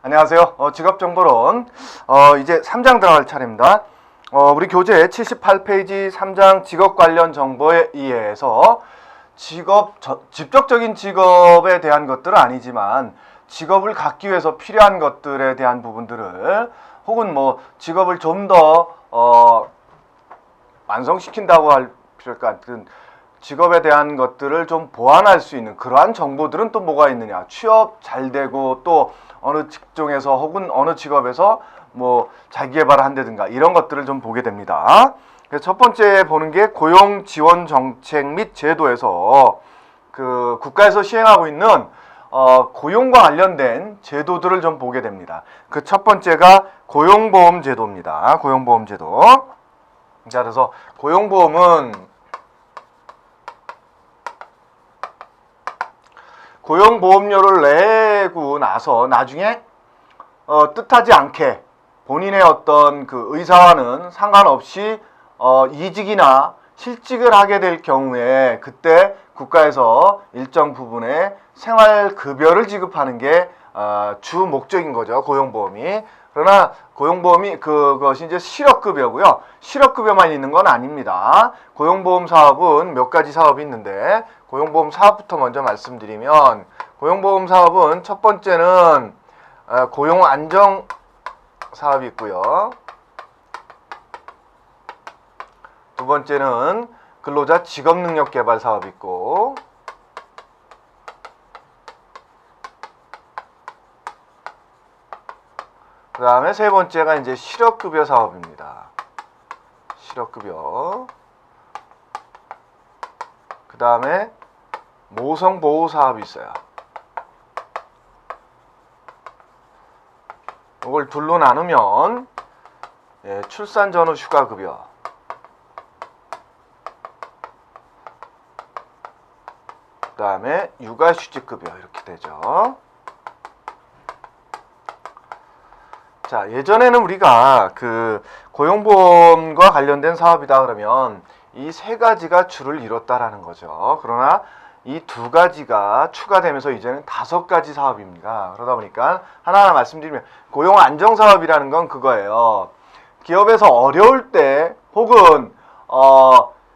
안녕하세요. 직업정보론 이제 3장 들어갈 차례입니다. 우리 교재 78페이지 3장 직업 관련 정보에 의해서 직접적인 직업에 대한 것들은 아니지만 직업을 갖기 위해서 필요한 것들에 대한 부분들을 혹은 뭐 직업을 좀 더 완성시킨다고 할 필요가 직업에 대한 것들을 좀 보완할 수 있는 그러한 정보들은 또 뭐가 있느냐. 취업 잘 되고 또 어느 직종에서 혹은 어느 직업에서 뭐 자기개발을 한다든가 이런 것들을 좀 보게 됩니다. 그래서 첫 번째 보는 게 고용 지원 정책 및 제도에서 그 국가에서 시행하고 있는 고용과 관련된 제도들을 좀 보게 됩니다. 그 첫 번째가 고용보험 제도입니다. 고용보험 제도. 자, 그래서 고용보험은 고용보험료를 내고 나서 나중에 뜻하지 않게 본인의 어떤 그 의사와는 상관없이 이직이나 실직을 하게 될 경우에 그때 국가에서 일정 부분의 생활급여를 지급하는 게 주 목적인 거죠. 고용보험이. 그러나 고용보험이 그것이 이제 실업급여고요. 실업급여만 있는 건 아닙니다. 고용보험 사업은 몇 가지 사업이 있는데 고용보험 사업부터 먼저 말씀드리면 고용보험 사업은 첫 번째는 고용안정 사업이 있고요. 두 번째는 근로자 직업능력 개발 사업이 있고 그 다음에 세 번째가 이제 실업급여 사업입니다. 실업급여. 그 다음에 모성보호 사업이 있어요. 이걸 둘로 나누면 출산 전후 휴가급여, 그 다음에 육아휴직급여 이렇게 되죠. 자, 예전에는 우리가 그 고용보험과 관련된 사업이다 그러면 이 세 가지가 주를 이뤘다라는 거죠. 그러나 이 두 가지가 추가되면서 이제는 5가지 사업입니다. 그러다 보니까 하나하나 말씀드리면 고용안정사업이라는 건 그거예요. 기업에서 어려울 때 혹은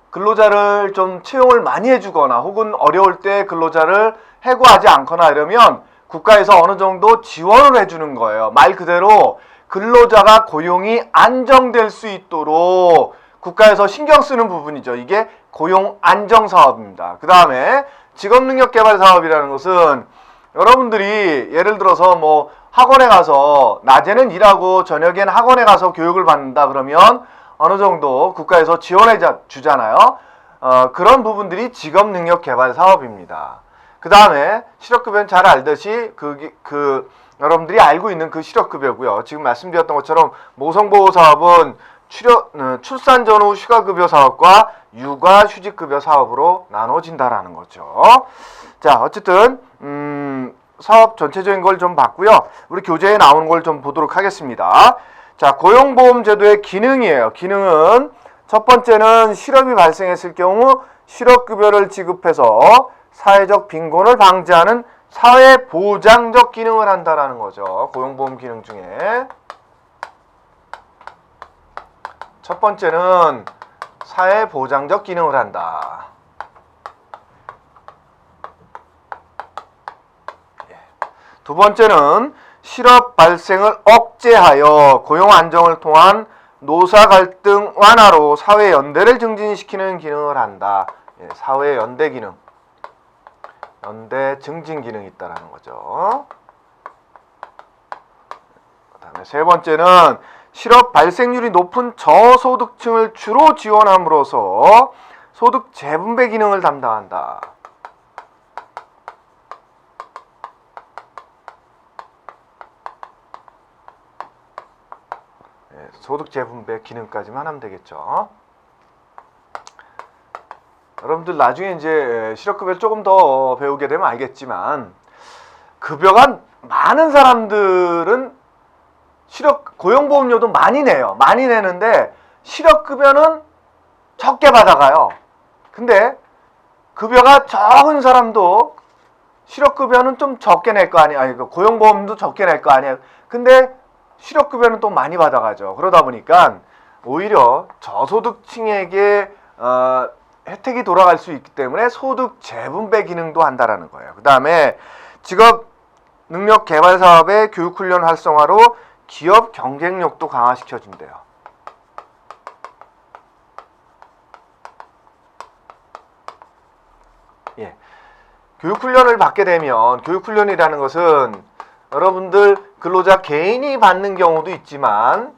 근로자를 좀 채용을 많이 해주거나 혹은 어려울 때 근로자를 해고하지 않거나 이러면 국가에서 어느 정도 지원을 해주는 거예요. 말 그대로 근로자가 고용이 안정될 수 있도록 국가에서 신경 쓰는 부분이죠. 이게 고용 안정 사업입니다. 그 다음에 직업능력 개발 사업이라는 것은 여러분들이 예를 들어서 뭐 학원에 가서 낮에는 일하고 저녁에는 학원에 가서 교육을 받는다 그러면 어느 정도 국가에서 지원해 주잖아요. 그런 부분들이 직업능력 개발 사업입니다. 그 다음에 실업급여는 잘 알듯이 여러분들이 알고 있는 그 실업급여고요. 지금 말씀드렸던 것처럼 모성보호 사업은 출산 전후 휴가급여 사업과 육아휴직급여 사업으로 나눠진다라는 거죠. 자, 어쨌든 사업 전체적인 걸 좀 봤고요. 우리 교재에 나오는 걸 좀 보도록 하겠습니다. 자, 고용보험제도의 기능이에요. 기능은 첫 번째는 실업이 발생했을 경우 실업급여를 지급해서 사회적 빈곤을 방지하는 사회보장적 기능을 한다라는 거죠. 고용보험 기능 중에 첫 번째는 사회보장적 기능을 한다. 두 번째는 실업 발생을 억제하여 고용 안정을 통한 노사 갈등 완화로 사회 연대를 증진시키는 기능을 한다. 사회 연대 기능, 연대 증진 기능이 있다라는 거죠. 그다음에 세 번째는 실업 발생률이 높은 저소득층을 주로 지원함으로써 소득 재분배 기능을 담당한다. 소득 재분배 기능까지만 하면 되겠죠. 여러분들 나중에 이제 실업급여를 조금 더 배우게 되면 알겠지만 급여가 많은 사람들은 고용보험료도 많이 내요. 많이 내는데 실업급여는 적게 받아가요. 근데 급여가 적은 사람도 실업급여는 좀 적게 낼 거 아니에요. 아니, 고용보험도 적게 낼 거 아니에요. 근데 실업급여는 또 많이 받아가죠. 그러다 보니까 오히려 저소득층에게 혜택이 돌아갈 수 있기 때문에 소득 재분배 기능도 한다라는 거예요. 그 다음에 직업 능력 개발 사업의 교육훈련 활성화로 기업 경쟁력도 강화시켜준대요. 예. 교육훈련을 받게 되면, 교육훈련이라는 것은 여러분들 근로자 개인이 받는 경우도 있지만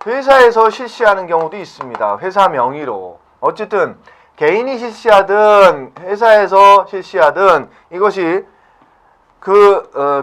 회사에서 실시하는 경우도 있습니다. 회사 명의로. 어쨌든 개인이 실시하든 회사에서 실시하든 이것이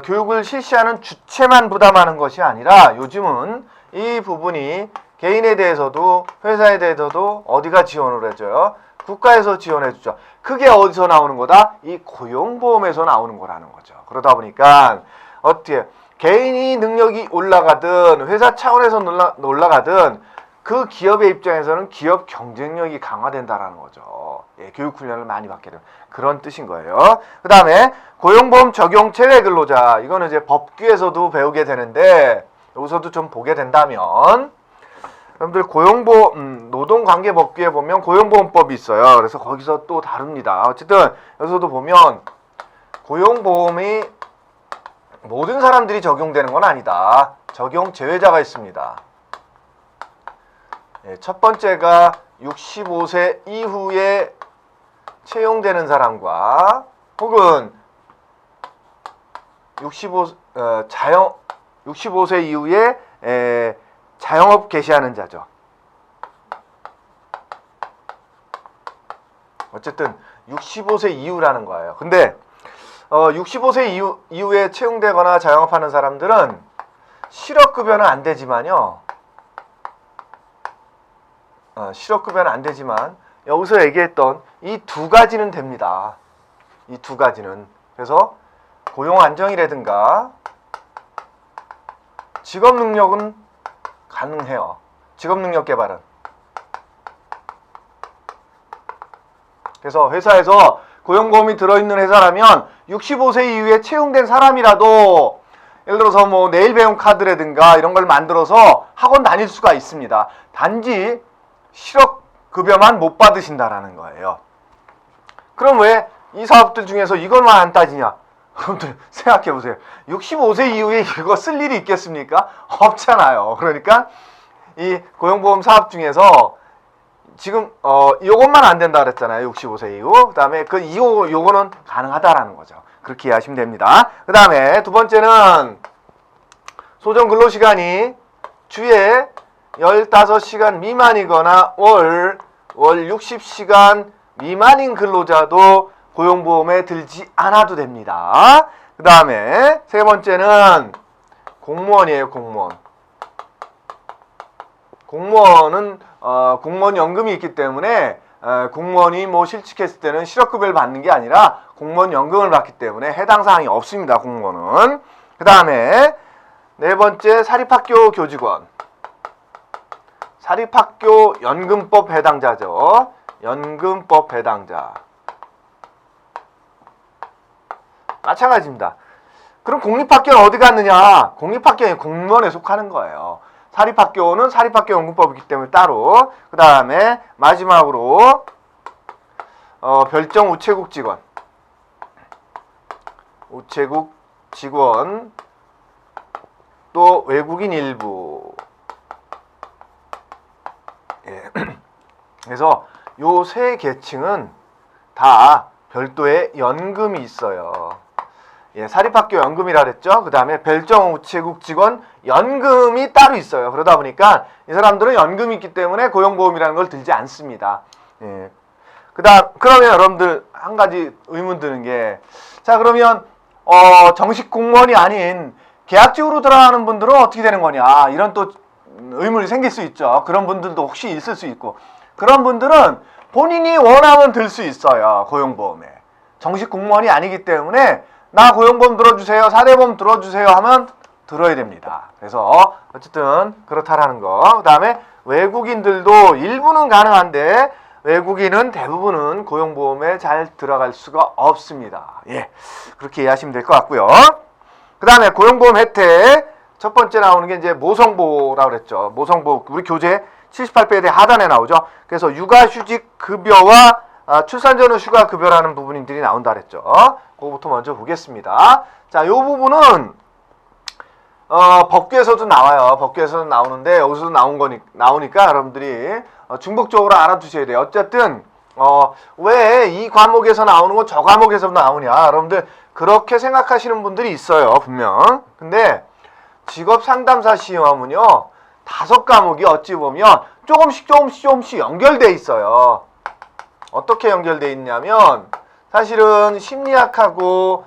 교육을 실시하는 주체만 부담하는 것이 아니라 요즘은 이 부분이 개인에 대해서도 회사에 대해서도 어디가 지원을 해줘요? 국가에서 지원해 주죠. 그게 어디서 나오는 거다? 이 고용보험에서 나오는 거라는 거죠. 그러다 보니까 어떻게 개인이 능력이 올라가든 회사 차원에서 올라가든 그 기업의 입장에서는 기업 경쟁력이 강화된다라는 거죠. 예, 교육훈련을 많이 받게 되는 그런 뜻인 거예요. 그 다음에 고용보험 적용 체외 근로자, 이거는 이제 법규에서도 배우게 되는데 여기서도 좀 보게 된다면, 여러분들 노동관계법규에 보면 고용보험법이 있어요. 그래서 거기서 또 다룹니다. 어쨌든 여기서도 보면 고용보험이 모든 사람들이 적용되는 건 아니다. 적용 제외자가 있습니다. 첫 번째가 65세 이후에 채용되는 사람과 혹은 65세 이후에 자영업 개시하는 자죠. 어쨌든 65세 이후라는 거예요. 근데 65세 이후에 채용되거나 자영업하는 사람들은 실업급여는 안 되지만요. 실업급여는 안 되지만 여기서 얘기했던 이 두 가지는 됩니다. 이 두 가지는. 그래서 고용 안정이라든가 직업 능력은 가능해요. 직업 능력 개발은. 그래서 회사에서 고용보험이 들어있는 회사라면 65세 이후에 채용된 사람이라도 예를 들어서 뭐 내일 배움 카드라든가 이런 걸 만들어서 학원 다닐 수가 있습니다. 단지 실업급여만 못 받으신다라는 거예요. 그럼 왜 이 사업들 중에서 이것만 안 따지냐? 여러분들 생각해 보세요. 65세 이후에 이거 쓸 일이 있겠습니까? 없잖아요. 그러니까 이 고용보험 사업 중에서 지금 요것만 안 된다 그랬잖아요. 65세 이후. 그다음에 요거는 가능하다라는 거죠. 그렇게 이해하시면 됩니다. 그다음에 두 번째는 소정 근로시간이 주에 15시간 미만이거나 월 60시간 미만인 근로자도 고용보험에 들지 않아도 됩니다. 그 다음에 세 번째는 공무원이에요. 공무원은 공무원 연금이 있기 때문에 공무원이 뭐 실직했을 때는 실업급여를 받는 게 아니라 공무원 연금을 받기 때문에 해당 사항이 없습니다. 공무원은. 그 다음에 네 번째 사립학교 교직원. 사립학교 연금법 해당자죠. 연금법 해당자. 마찬가지입니다. 그럼 공립학교는 어디 갔느냐? 공립학교는 공무원에 속하는 거예요. 사립학교는 사립학교 연금법이기 때문에 따로. 그 다음에 마지막으로 별정 우체국 직원. 우체국 직원 또 외국인 일부. 예. 그래서 요 세 계층은 다 별도의 연금이 있어요. 예, 사립학교 연금이라 그랬죠. 그 다음에 별정 우체국 직원 연금이 따로 있어요. 그러다 보니까 이 사람들은 연금이 있기 때문에 고용보험이라는 걸 들지 않습니다. 예. 그러면 여러분들 한 가지 의문 드는 게, 자, 그러면 정식 공무원이 아닌 계약직으로 들어가는 분들은 어떻게 되는 거냐, 이런 또 의문이 생길 수 있죠. 그런 분들도 혹시 있을 수 있고, 그런 분들은 본인이 원하면 들 수 있어요. 고용보험에. 정식 공무원이 아니기 때문에 나 고용보험 들어주세요, 사대보험 들어주세요 하면 들어야 됩니다. 그래서 어쨌든 그렇다라는 거. 그 다음에 외국인들도 일부는 가능한데 외국인은 대부분은 고용보험에 잘 들어갈 수가 없습니다. 예, 그렇게 이해하시면 될 것 같고요. 그 다음에 고용보험 혜택 첫 번째 나오는 게 이제 모성보라고 그랬죠. 모성보 우리 교재 78페이지 하단에 나오죠. 그래서 육아휴직 급여와 출산 전후 휴가 급여라는 부분들이 나온다 그랬죠. 그거부터 먼저 보겠습니다. 자, 요 부분은 법규에서도 나와요. 법규에서도 나오는데 여기서도 나오니까 여러분들이 중복적으로 알아두셔야 돼요. 어쨌든 왜 이 과목에서 나오는 건 저 과목에서도 나오냐, 여러분들 그렇게 생각하시는 분들이 있어요, 분명. 근데 직업 상담사 시험은요 5과목이 어찌 보면 조금씩 연결돼 있어요. 어떻게 연결돼 있냐면 사실은 심리학하고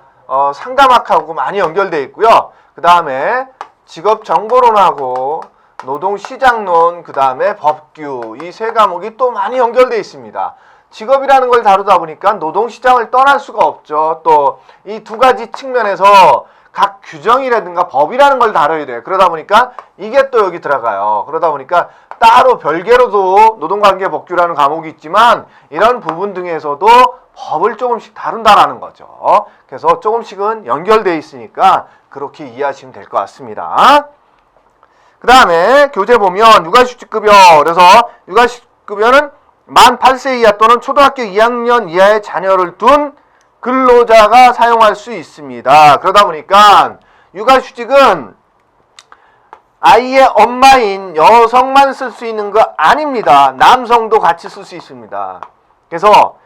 상담학하고 많이 연결돼 있고요. 그 다음에 직업정보론하고 노동시장론, 그 다음에 법규, 이 3과목이 또 많이 연결돼 있습니다. 직업이라는 걸 다루다 보니까 노동시장을 떠날 수가 없죠. 또 이 2가지 측면에서 각 규정이라든가 법이라는 걸 다뤄야 돼요. 그러다 보니까 이게 또 여기 들어가요. 그러다 보니까 따로 별개로도 노동관계법규라는 과목이 있지만 이런 부분 등에서도 법을 조금씩 다룬다라는 거죠. 그래서 조금씩은 연결되어 있으니까 그렇게 이해하시면 될 것 같습니다. 그 다음에 교재 보면 육아휴직급여, 그래서 육아휴직급여는 만 8세 이하 또는 초등학교 2학년 이하의 자녀를 둔 근로자가 사용할 수 있습니다. 그러다 보니까 육아휴직은 아이의 엄마인 여성만 쓸 수 있는 거 아닙니다. 남성도 같이 쓸 수 있습니다. 그래서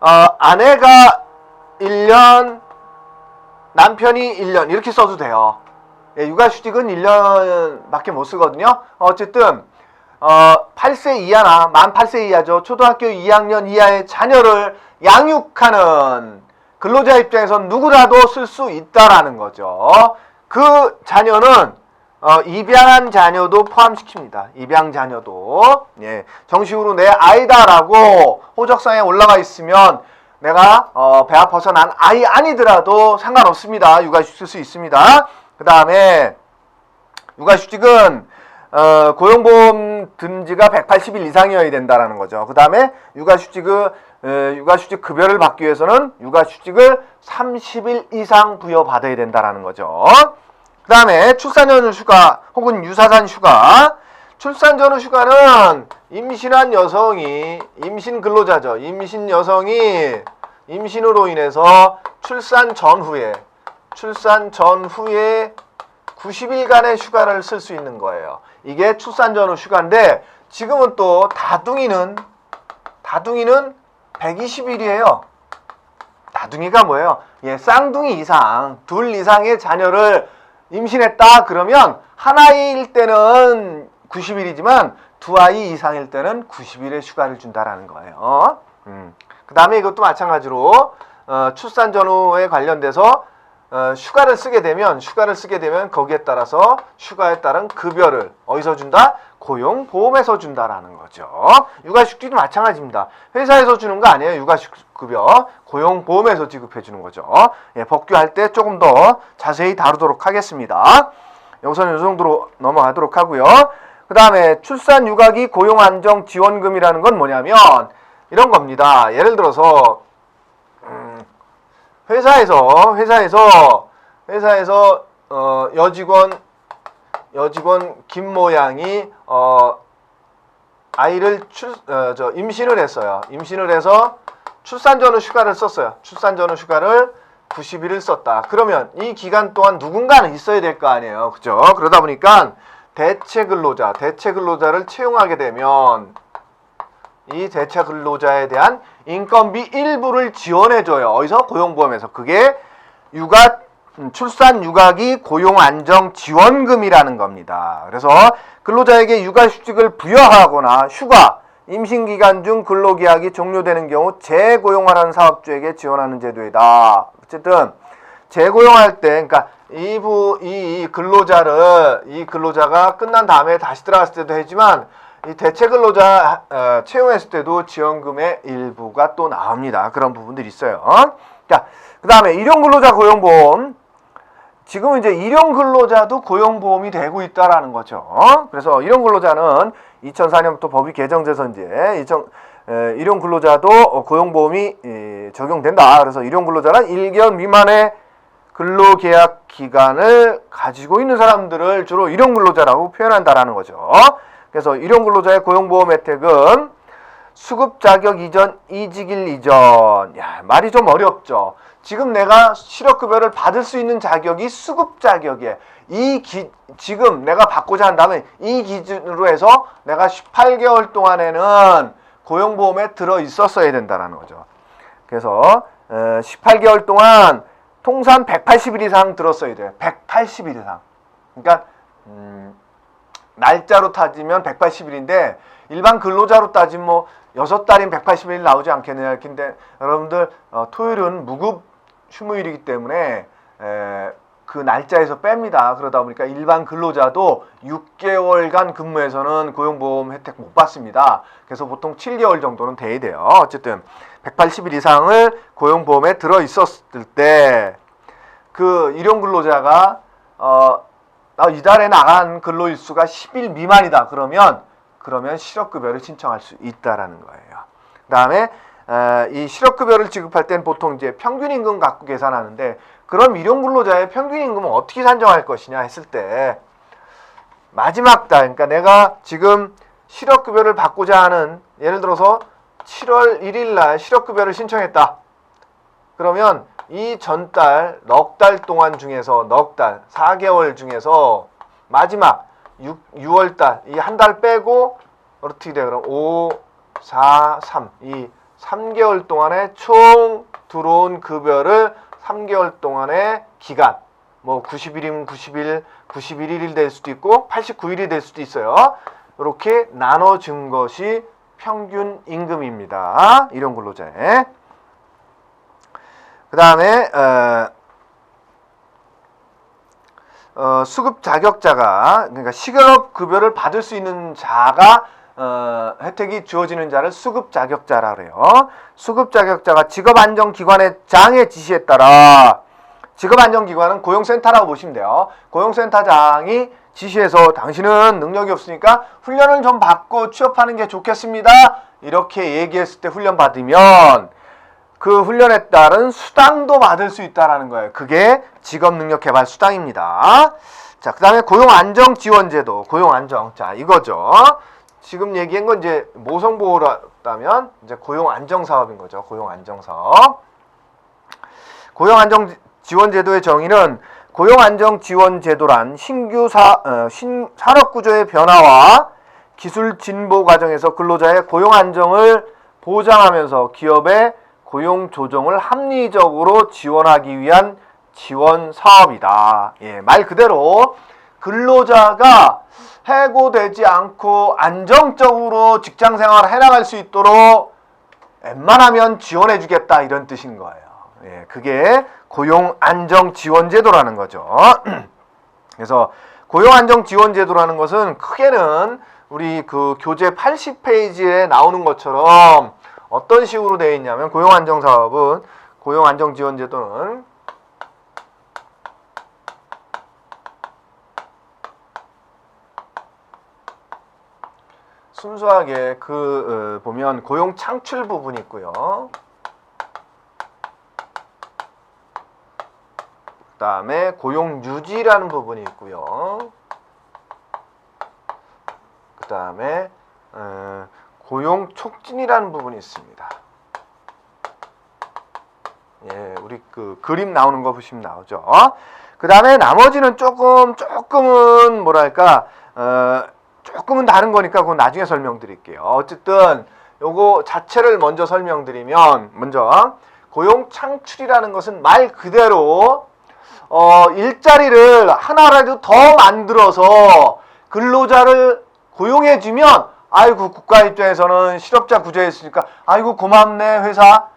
아내가 1년, 남편이 1년 이렇게 써도 돼요. 육아휴직은 1년밖에 못 쓰거든요. 어쨌든 8세 이하나 만 8세 이하죠. 초등학교 2학년 이하의 자녀를 양육하는 근로자 입장에선 누구라도 쓸 수 있다라는 거죠. 그 자녀는 입양한 자녀도 포함시킵니다. 입양 자녀도. 예, 정식으로 내 아이다라고 호적상에 올라가 있으면 내가 배 아파서 난 아이 아니더라도 상관없습니다. 육아휴직 쓸 수 있습니다. 그 다음에 육아휴직은 고용보험 든지가 180일 이상이어야 된다라는 거죠. 그 다음에 육아휴직 급여를 받기 위해서는 육아휴직을 30일 이상 부여받아야 된다라는 거죠. 그 다음에 출산 전후 휴가 혹은 유사산 휴가. 출산 전후 휴가는 임신한 여성이, 임신 근로자죠. 임신 여성이 임신으로 인해서 출산 전후에 90일간의 휴가를 쓸 수 있는 거예요. 이게 출산 전후 휴가인데 지금은 또 다둥이는 120일이에요. 다둥이가 뭐예요? 예, 쌍둥이 이상, 둘 이상의 자녀를 임신했다 그러면 한 아이일 때는 90일이지만 두 아이 이상일 때는 90일의 휴가를 준다라는 거예요. 그 다음에 이것도 마찬가지로 출산 전후에 관련돼서 휴가를 쓰게 되면 거기에 따라서 휴가에 따른 급여를 어디서 준다? 고용보험에서 준다라는 거죠. 육아휴직도 마찬가지입니다. 회사에서 주는 거 아니에요. 육아휴직급여 고용보험에서 지급해 주는 거죠. 예, 법규할 때 조금 더 자세히 다루도록 하겠습니다. 여기서는 이 정도로 넘어가도록 하고요. 그 다음에 출산 육아기 고용안정지원금이라는 건 뭐냐면 이런 겁니다. 예를 들어서 회사에서 여직원 김 모양이 아이를 임신을 했어요. 임신을 해서 출산 전후 휴가를 썼어요. 출산 전후 휴가를 90일을 썼다. 그러면 이 기간 동안 누군가는 있어야 될 거 아니에요. 그죠? 그러다 보니까 대체 근로자를 채용하게 되면 이 대체 근로자에 대한 인건비 일부를 지원해줘요. 어디서? 고용보험에서. 그게 출산 육아기 고용안정지원금이라는 겁니다. 그래서 근로자에게 육아휴직을 부여하거나 휴가, 임신기간 중 근로계약이 종료되는 경우 재고용하는 사업주에게 지원하는 제도이다. 어쨌든 재고용할 때, 그러니까 이 근로자가 끝난 다음에 다시 들어갔을 때도 하지만 이 대체 근로자 채용했을 때도 지원금의 일부가 또 나옵니다. 그런 부분들이 있어요. 자, 그 다음에 일용근로자 고용보험. 지금 이제 일용근로자도 고용보험이 되고 있다라는 거죠. 그래서 일용근로자는 2004년부터 법이 개정돼서 이제 일용 근로자도 고용보험이 적용된다. 그래서 일용 근로자는 1개월 미만의 근로계약 기간을 가지고 있는 사람들을 주로 일용 근로자라고 표현한다라는 거죠. 그래서 일용 근로자의 고용보험 혜택은 수급 자격 이전, 이직일 이전. 야, 말이 좀 어렵죠. 지금 내가 실업급여를 받을 수 있는 자격이 수급 자격이에요. 지금 내가 받고자 한다면 이 기준으로 해서 내가 18개월 동안에는 고용보험에 들어 있었어야 된다는 거죠. 그래서 18개월 동안 통산 180일 이상 들었어야 돼요. 180일 이상. 그러니까 날짜로 따지면 180일인데 일반 근로자로 따지면 뭐 6달이면 180일 나오지 않겠느냐. 근데 여러분들 토요일은 무급 휴무일이기 때문에 그 날짜에서 뺍니다. 그러다 보니까 일반 근로자도 6개월간 근무해서는 고용보험 혜택 못 받습니다. 그래서 보통 7개월 정도는 돼야 돼요. 어쨌든 180일 이상을 고용보험에 들어 있었을 때 그 일용 근로자가 이달에 나간 근로일수가 10일 미만이다. 그러면 실업급여를 신청할 수 있다라는 거예요. 그다음에 이 실업급여를 지급할 땐 보통 이제 평균임금 갖고 계산하는데 그럼 일용 근로자의 평균임금은 어떻게 산정할 것이냐 했을 때 마지막 달, 그러니까 내가 지금 실업급여를 받고자 하는 예를 들어서 7월 1일 날 실업급여를 신청했다. 그러면 이 전달 넉 달 동안 중에서 4개월 중에서 마지막 6월 달 이 한 달 빼고 어떻게 돼? 그럼 5, 4, 3 이 3개월 동안에 총 들어온 급여를 3개월 동안의 기간 뭐 90일이면 90일, 91일이 될 수도 있고 89일이 될 수도 있어요. 이렇게 나눠준 것이 평균 임금입니다. 일용 근로자의. 그 다음에 수급 자격자가 그러니까 실업 급여를 받을 수 있는 자가 혜택이 주어지는 자를 수급 자격자라 그래요. 수급 자격자가 직업안정기관의 장의 지시에 따라 직업안정기관은 고용센터라고 보시면 돼요. 고용센터장이 지시해서 당신은 능력이 없으니까 훈련을 좀 받고 취업하는 게 좋겠습니다. 이렇게 얘기했을 때 훈련 받으면 그 훈련에 따른 수당도 받을 수 있다라는 거예요. 그게 직업능력개발 수당입니다. 자, 그 다음에 고용안정지원제도, 고용안정. 자, 이거죠. 지금 얘기한 건 이제 모성보호라면 이제 고용안정사업인 거죠. 고용안정사업. 고용안정지원제도의 정의는 고용안정지원제도란 신규 산업구조의 변화와 기술 진보 과정에서 근로자의 고용안정을 보장하면서 기업의 고용 조정을 합리적으로 지원하기 위한 지원 사업이다. 예, 말 그대로 근로자가 해고되지 않고 안정적으로 직장 생활을 해나갈 수 있도록 웬만하면 지원해 주겠다 이런 뜻인 거예요. 예, 그게 고용안정지원제도라는 거죠. 그래서 고용안정지원제도라는 것은 크게는 우리 그 교재 80페이지에 나오는 것처럼 어떤 식으로 되어 있냐면 고용안정사업은 고용안정지원제도는 순수하게 보면 고용 창출 부분이 있고요. 그 다음에 고용 유지라는 부분이 있고요. 그 다음에 고용 촉진이라는 부분이 있습니다. 예, 우리 그 그림 나오는 거 보시면 나오죠. 그 다음에 나머지는 조금은 뭐랄까 조금은 다른 거니까 그건 나중에 설명드릴게요. 어쨌든 요거 자체를 먼저 설명드리면 먼저 고용 창출이라는 것은 말 그대로 일자리를 하나라도 더 만들어서 근로자를 고용해주면 아이고 국가 입장에서는 실업자 구제에 있으니까 아이고 고맙네 회사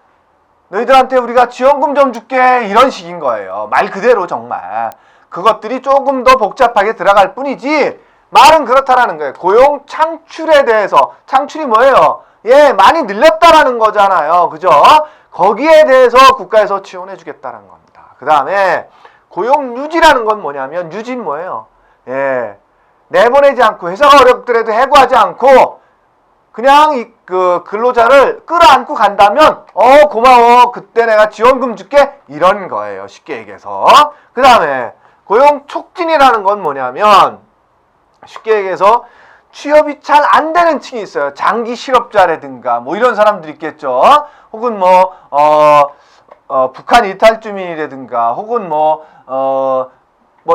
너희들한테 우리가 지원금 좀 줄게 이런 식인 거예요. 말 그대로 정말 그것들이 조금 더 복잡하게 들어갈 뿐이지 말은 그렇다라는 거예요. 고용 창출에 대해서 창출이 뭐예요? 예, 많이 늘렸다라는 거잖아요. 그죠? 거기에 대해서 국가에서 지원해 주겠다는 겁니다. 그 다음에 고용 유지라는 건 뭐냐면 유지는 뭐예요? 예. 내보내지 않고 회사가 어렵더라도 해고하지 않고 그냥 그 근로자를 끌어안고 간다면 고마워, 그때 내가 지원금 줄게, 이런 거예요. 쉽게 얘기해서. 그 다음에 고용 촉진이라는 건 뭐냐면 쉽게 얘기해서 취업이 잘 안 되는 층이 있어요. 장기 실업자라든가 뭐 이런 사람들이 있겠죠. 혹은 북한 이탈주민이라든가 혹은 뭐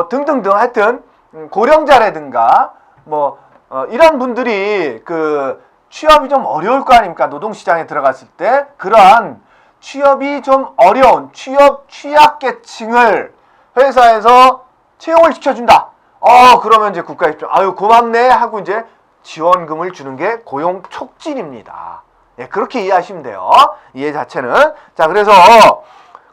등등등, 하여튼 고령자라든가 이런 분들이 그 취업이 좀 어려울 거 아닙니까? 노동시장에 들어갔을 때 그러한 취업이 좀 어려운 취업 취약계층을 회사에서 채용을 시켜준다. 그러면 이제 국가 입장, 아유 고맙네 하고 이제 지원금을 주는 게 고용 촉진입니다. 예, 그렇게 이해하시면 돼요. 이해 자체는. 자, 그래서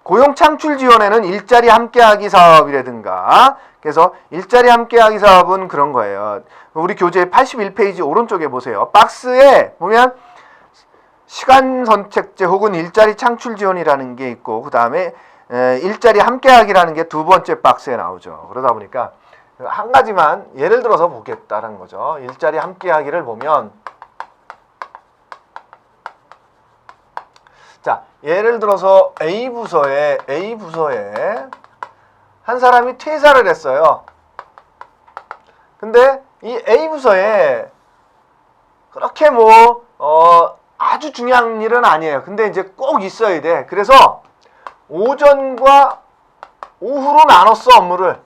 고용 창출 지원에는 일자리 함께하기 사업이라든가, 그래서 일자리 함께하기 사업은 그런 거예요. 우리 교재 81페이지 오른쪽에 보세요. 박스에 보면 시간 선택제 혹은 일자리 창출 지원이라는 게 있고, 그 다음에 일자리 함께하기라는 게 두 번째 박스에 나오죠. 그러다 보니까 한 가지만 예를 들어서 보겠다는 거죠. 일자리 함께하기를 보면, 자, 예를 들어서 A 부서에 한 사람이 퇴사를 했어요. 근데 이 A 부서에 그렇게 아주 중요한 일은 아니에요. 근데 이제 꼭 있어야 돼. 그래서 오전과 오후로 나눴어, 업무를.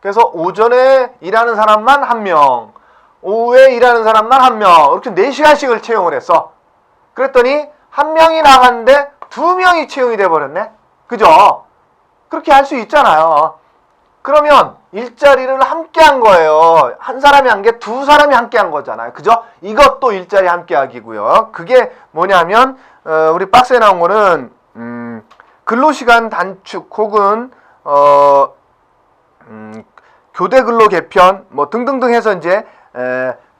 그래서 오전에 일하는 사람만 1명, 오후에 일하는 사람만 1명, 이렇게 4시간씩을 채용을 했어. 그랬더니 1명이 나갔는데 2명이 채용이 돼버렸네. 그죠? 그렇게 할 수 있잖아요. 그러면 일자리를 함께 한 거예요. 한 사람이 한 게 두 사람이 함께 한 거잖아요. 그죠? 이것도 일자리 함께 하기고요. 그게 뭐냐면 우리 박스에 나온 거는 근로시간 단축 혹은 교대 근로 개편 등등등 해서 이제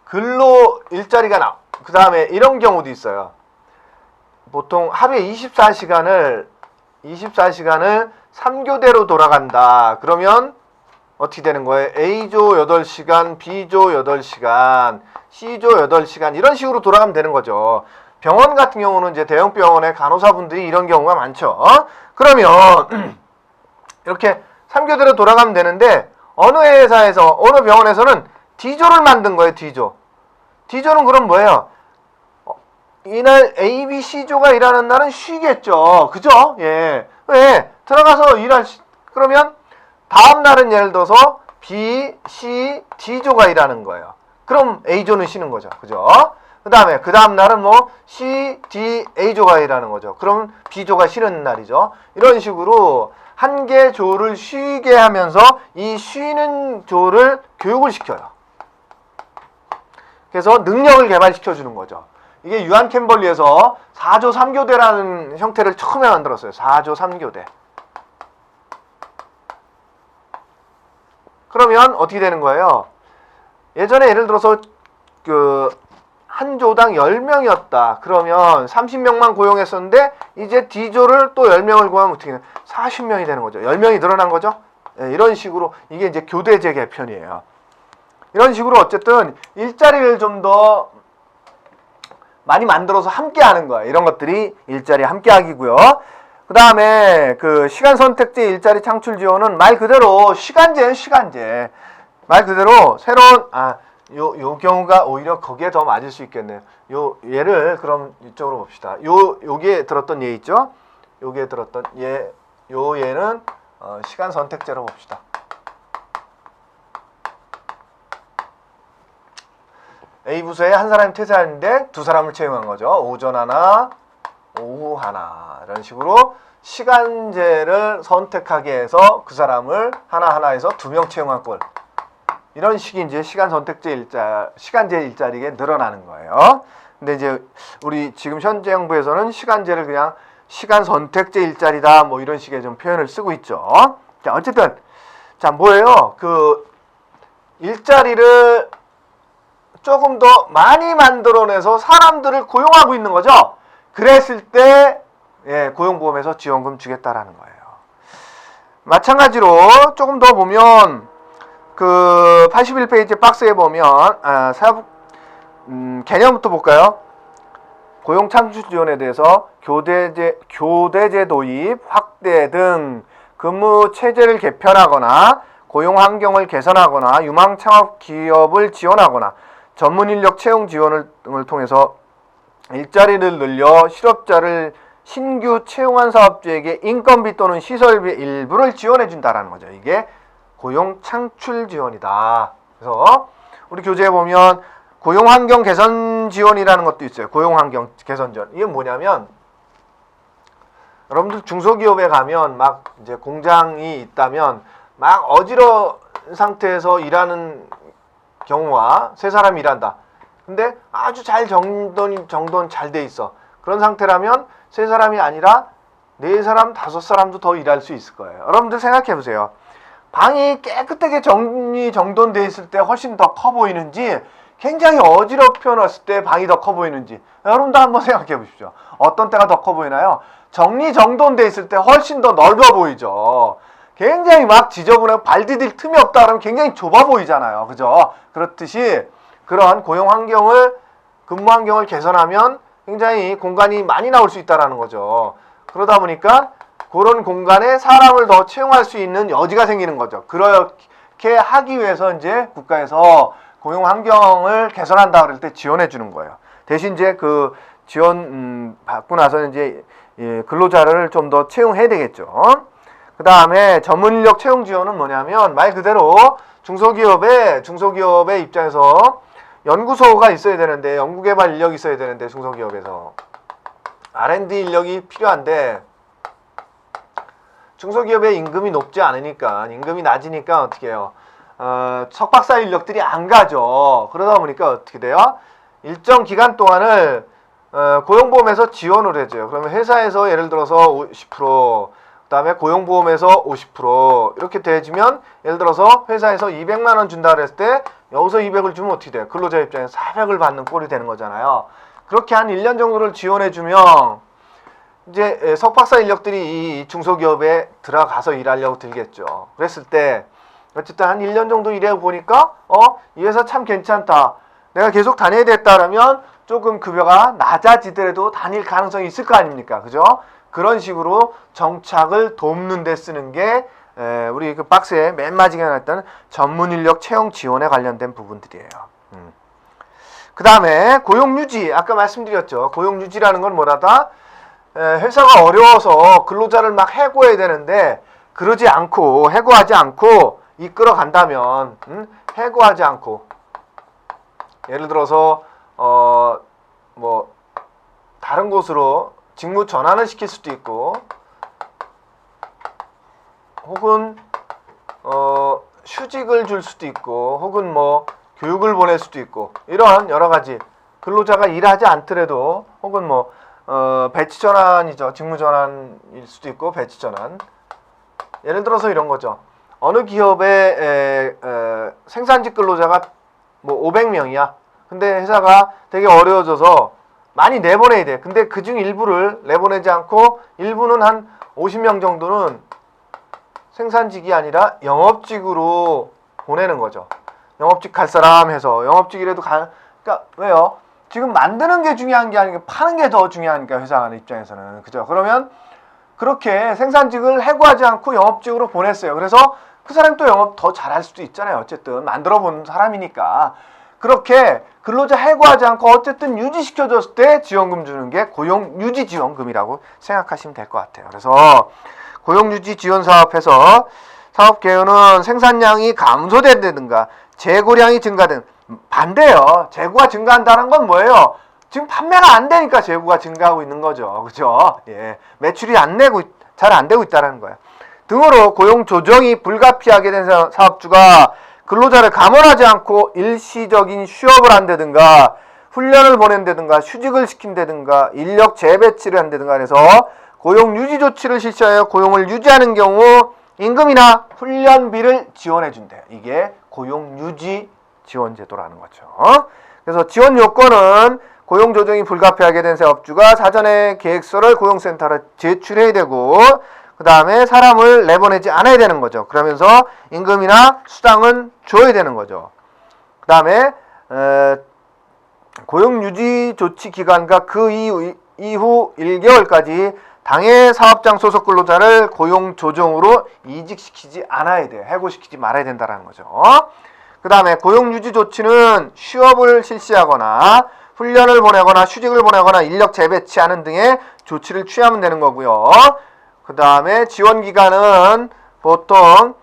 근로 일자리가 그 다음에 이런 경우도 있어요. 보통 하루에 24시간을 3교대로 돌아간다. 그러면 어떻게 되는 거예요? A조 8시간, B조 8시간, C조 8시간 이런 식으로 돌아가면 되는 거죠. 병원 같은 경우는 이제 대형 병원의 간호사분들이 이런 경우가 많죠. 그러면 이렇게 3교대로 돌아가면 되는데 어느 회사에서 어느 병원에서는 D조를 만든 거예요. D조는 그럼 뭐예요? 이날 A, B, C조가 일하는 날은 쉬겠죠. 그죠? 예. 왜? 들어가서 그러면 다음 날은 예를 들어서 B, C, D조가 일하는 거예요. 그럼 A조는 쉬는 거죠. 그죠? 그 다음 날은 C, D, A조가 일하는 거죠. 그럼 B조가 쉬는 날이죠. 이런 식으로 한 개 조를 쉬게 하면서 이 쉬는 조를 교육을 시켜요. 그래서 능력을 개발시켜주는 거죠. 이게 유한 캠벌리에서 4조 3교대라는 형태를 처음에 만들었어요. 4조 3교대. 그러면 어떻게 되는 거예요? 예전에 예를 들어서 한 조당 10명이었다. 그러면 30명만 고용했었는데 이제 D조를 또 10명을 구하면 어떻게 되나? 40명이 되는 거죠. 10명이 늘어난 거죠. 네, 이런 식으로 이게 이제 교대제 개편이에요. 이런 식으로 어쨌든 일자리를 좀 더 많이 만들어서 함께 하는 거예요. 이런 것들이 일자리 함께 하기고요. 그 다음에 시간 선택제 일자리 창출 지원은 말 그대로 시간제예요. 시간제. 말 그대로 새로운 요 경우가 오히려 거기에 더 맞을 수 있겠네요. 얘를 그럼 이쪽으로 봅시다. 여기에 들었던 얘 있죠? 여기에 들었던 얘는 시간 선택제로 봅시다. A 부서에 한 사람이 퇴사했는데 두 사람을 채용한 거죠. 오전 하나, 오후 하나. 이런 식으로 시간제를 선택하게 해서 그 사람을 하나하나에서 2명 채용한 꼴. 이런 식이 이제 시간 선택제 시간제 일자리가 늘어나는 거예요. 근데 이제 우리 지금 현재 정부에서는 시간제를 그냥 시간 선택제 일자리다 이런 식의 좀 표현을 쓰고 있죠. 자, 어쨌든 뭐예요? 일자리를 조금 더 많이 만들어내서 사람들을 고용하고 있는 거죠. 그랬을 때 고용보험에서 지원금 주겠다라는 거예요. 마찬가지로 조금 더 보면 81페이지 박스에 보면 개념부터 볼까요? 고용 창출 지원에 대해서 교대제 도입, 확대 등 근무 체제를 개편하거나 고용 환경을 개선하거나 유망 창업 기업을 지원하거나 전문 인력 채용 지원을 등을 통해서 일자리를 늘려 실업자를 신규 채용한 사업주에게 인건비 또는 시설비 일부를 지원해 준다라는 거죠. 이게 고용 창출 지원이다. 그래서 우리 교재에 보면 고용 환경 개선 지원이라는 것도 있어요. 고용 환경 개선 지원. 이게 뭐냐면 여러분들 중소기업에 가면 막 이제 공장이 있다면 막 어지러운 상태에서 일하는 경우와 세 사람이 일한다. 근데 아주 잘 정돈 잘 돼 있어. 그런 상태라면 세 사람이 아니라 네 사람, 다섯 사람도 더 일할 수 있을 거예요. 여러분들 생각해 보세요. 방이 깨끗하게 정돈돼 있을 때 훨씬 더 커 보이는지 굉장히 어지럽혀 놨을 때 방이 더 커 보이는지 여러분도 한번 생각해 보십시오. 어떤 때가 더 커 보이나요? 정돈돼 있을 때 훨씬 더 넓어 보이죠. 굉장히 막 지저분하고 발 디딜 틈이 없다 그러면 굉장히 좁아 보이잖아요. 그죠? 그렇듯이 그러한 고용 환경을 근무 환경을 개선하면 굉장히 공간이 많이 나올 수 있다라는 거죠. 그러다 보니까 그런 공간에 사람을 더 채용할 수 있는 여지가 생기는 거죠. 그렇게 하기 위해서 이제 국가에서 고용 환경을 개선한다 그럴 때 지원해 주는 거예요. 대신 이제 그 지원 받고 나서 이제 근로자를 좀 더 채용해야 되겠죠. 그 다음에 전문 인력 채용 지원은 뭐냐면 말 그대로 중소기업의 입장에서 연구소가 있어야 되는데 연구개발 인력이 있어야 되는데 중소기업에서 R&D 인력이 필요한데 중소기업의 임금이 높지 않으니까 임금이 낮으니까 어떻게 해요? 석박사 인력들이 안 가죠. 그러다 보니까 어떻게 돼요? 일정 기간 동안을 고용보험에서 지원을 해줘요. 그러면 회사에서 예를 들어서 50%, 그 다음에 고용보험에서 50% 이렇게 돼주면 예를 들어서 회사에서 200만 원 준다 그랬을 때 여기서 200을 주면 어떻게 돼요? 근로자 입장에서 400을 받는 꼴이 되는 거잖아요. 그렇게 한 1년 정도를 지원해주면 이제 석박사 인력들이 이 중소기업에 들어가서 일하려고 들겠죠. 그랬을 때 어쨌든 한 1년 정도 일해 보니까 이 회사 참 괜찮다. 내가 계속 다녀야 됐다라면 조금 급여가 낮아지더라도 다닐 가능성이 있을 거 아닙니까? 그죠? 그런 식으로 정착을 돕는 데 쓰는 게 우리 그 박스에 맨 마지막에 나왔던 전문 인력 채용 지원에 관련된 부분들이에요. 그 다음에 고용유지. 아까 말씀드렸죠. 고용유지라는 건 뭐라다? 회사가 어려워서 근로자를 막 해고해야 되는데 그러지 않고 해고하지 않고 이끌어 간다면 해고하지 않고 예를 들어서 뭐 다른 곳으로 직무 전환을 시킬 수도 있고 혹은 휴직을 줄 수도 있고 혹은 뭐 교육을 보낼 수도 있고 이런 여러 가지 근로자가 일하지 않더라도 혹은 뭐 배치 전환이죠. 직무 전환일 수도 있고 배치 전환. 예를 들어서 이런 거죠. 어느 기업의 생산직 근로자가 뭐 500명이야. 근데 회사가 되게 어려워져서 많이 내보내야 돼. 근데 그중 일부를 내보내지 않고 일부는 한 50명 정도는 생산직이 아니라 영업직으로 보내는 거죠. 영업직 갈 사람 해서 영업직이라도 그러니까 왜요? 지금 만드는 게 중요한 게 아니고 파는 게 더 중요하니까 회사 입장에서는. 그죠? 그러면 그렇게 생산직을 해고하지 않고 영업직으로 보냈어요. 그래서 그 사람이 또 영업 더 잘할 수도 있잖아요. 어쨌든 만들어 본 사람이니까. 그렇게 근로자 해고하지 않고 어쨌든 유지시켜줬을 때 지원금 주는 게 고용유지지원금이라고 생각하시면 될 것 같아요. 그래서 고용유지 지원 사업에서 사업 개요는 생산량이 감소된다든가 재고량이 증가된 반대예요. 재고가 증가한다는 건 뭐예요? 지금 판매가 안 되니까 재고가 증가하고 있는 거죠. 그죠? 예. 매출이 잘 안 되고 있다는 거예요. 등으로 고용 조정이 불가피하게 된 사업주가 근로자를 감원하지 않고 일시적인 휴업을 한다든가 훈련을 보낸다든가 휴직을 시킨다든가 인력 재배치를 한다든가 해서 고용 유지 조치를 실시하여 고용을 유지하는 경우 임금이나 훈련비를 지원해 준대요. 이게 고용 유지 지원 제도라는 거죠. 그래서 지원 요건은 고용 조정이 불가피하게 된 사업주가 사전에 계획서를 고용센터로 제출해야 되고 그 다음에 사람을 내보내지 않아야 되는 거죠. 그러면서 임금이나 수당은 줘야 되는 거죠. 그 다음에 고용유지 조치 기간과 그 이후 1개월까지 당해 사업장 소속 근로자를 고용 조정으로 이직시키지 않아야 돼요. 해고시키지 말아야 된다는 거죠. 그 다음에 고용유지 조치는 취업을 실시하거나 훈련을 보내거나 휴직을 보내거나 인력 재배치하는 등의 조치를 취하면 되는 거고요. 그 다음에 지원 기간은 보통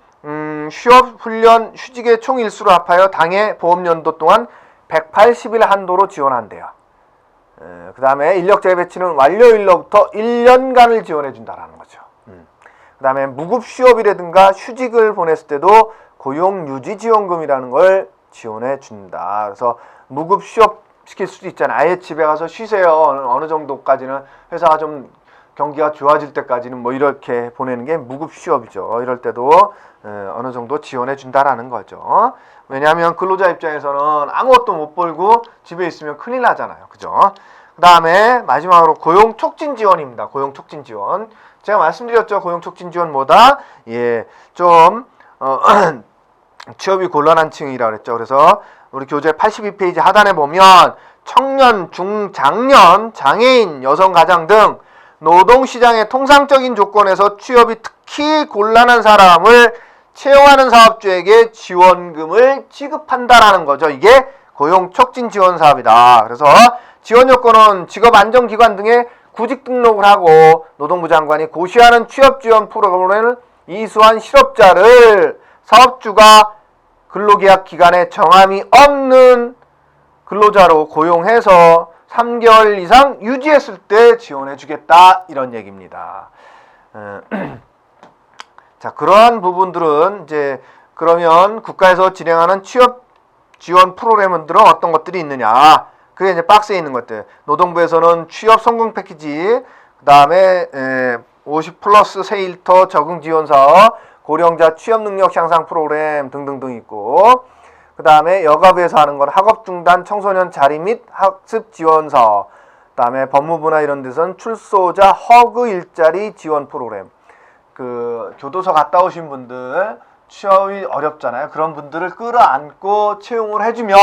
취업, 훈련, 휴직의 총 일수를 합하여 당해 보험연도 동안 180일 한도로 지원한대요. 그 다음에 인력 재배치는 완료일로부터 1년간을 지원해 준다라는 거죠. 그 다음에 무급 취업이라든가 휴직을 보냈을 때도 고용유지지원금이라는 걸 지원해 준다. 그래서 무급 취업 시킬 수도 있잖아요. 아예 집에 가서 쉬세요. 어느 정도까지는 회사가 좀 경기가 좋아질 때까지는 뭐 이렇게 보내는 게 무급 취업이죠. 이럴 때도 어느 정도 지원해 준다라는 거죠. 왜냐하면 근로자 입장에서는 아무것도 못 벌고 집에 있으면 큰일 나잖아요. 그죠? 그 다음에 마지막으로 고용 촉진 지원입니다. 고용 촉진 지원. 제가 말씀드렸죠. 고용 촉진 지원 뭐다? 예, 좀 취업이 곤란한 층이라고 그랬죠. 그래서 우리 교재 82페이지 하단에 보면 청년, 중장년, 장애인, 여성 가장 등 노동시장의 통상적인 조건에서 취업이 특히 곤란한 사람을 채용하는 사업주에게 지원금을 지급한다라는 거죠. 이게 고용 촉진 지원 사업이다. 그래서 지원 요건은 직업안정기관 등에 구직 등록을 하고 노동부 장관이 고시하는 취업 지원 프로그램을 이수한 실업자를 사업주가 근로계약 기간에 정함이 없는 근로자로 고용해서 3개월 이상 유지했을 때 지원해 주겠다 이런 얘기입니다. 자, 그러한 부분들은 이제 그러면 국가에서 진행하는 취업 지원 프로그램들은 어떤 것들이 있느냐? 그게 이제 박스에 있는 것들. 노동부에서는 취업 성공 패키지, 그다음에 50 플러스 새 일터 적응 지원 사업, 고령자 취업 능력 향상 프로그램 등등등 있고, 그 다음에 여가부에서 하는 건 학업 중단 청소년 자리 및 학습 지원 사업, 그 다음에 법무부나 이런 데서는 출소자 허그 일자리 지원 프로그램. 그 교도소 갔다 오신 분들 취업이 어렵잖아요. 그런 분들을 끌어안고 채용을 해주면